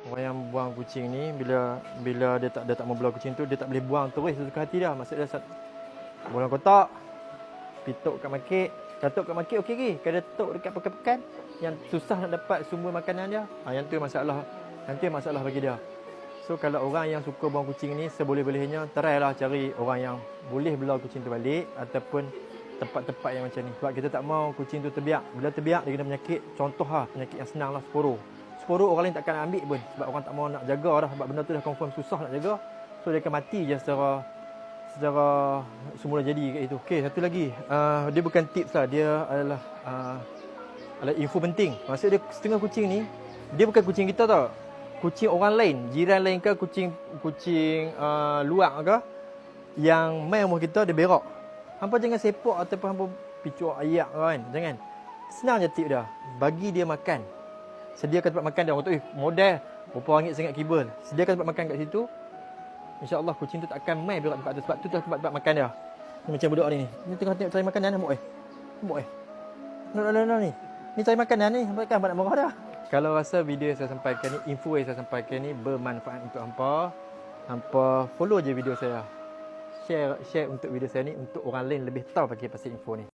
Orang yang buang kucing ni bila dia tak mau buang kucing tu, dia tak boleh buang terus sesuka hati dia. Maksud dia buang kotak, pituk kat market, katuk kat market okey ke. Kalau tok dekat pekan-pekan yang susah nak dapat sumber makanan dia, yang tu masalah. Nanti masalah bagi dia. So kalau orang yang suka buang kucing ni, seboleh-bolehnya try lah cari orang yang boleh belah kucing tu balik ataupun tempat-tempat yang macam ni. Sebab kita tak mau kucing tu terbiak. Bila terbiak dia kena penyakit, contoh lah penyakit yang senang lah, sporo. Sporo orang lain takkan ambil pun sebab orang tak mau nak jaga dah, sebab benda tu dah confirm susah nak jaga. So dia akan mati je secara semula jadi kat itu. Okey, satu lagi. Dia bukan tips lah, dia adalah info penting. Maksud dia setengah kucing ni, dia bukan kucing kita tau. Kucing orang lain, jiran lain ke, kucing luar ke, yang main rumah kita dia berak. Hampa jangan sepak ataupun hampa picu ayak kan. Jangan. Senang je tip dia. Bagi dia makan. Sediakan tempat makan dia. Orang tu modal berapa ringgit sangat kabel. Sediakan tempat makan kat situ. InsyaAllah kucing tu tak akan main berak tempat tu. Sebab tu tempat makan dia. Ni macam budak ni. Ni tengah cari makanan dah, Mok. No ni. Ni cari makanan ni. Hampa kan nak marah dah. Kalau rasa video yang saya sampaikan ni, info yang saya sampaikan ni bermanfaat untuk hampa follow je video saya. Share untuk video saya ni untuk orang lain lebih tahu pasal info ni.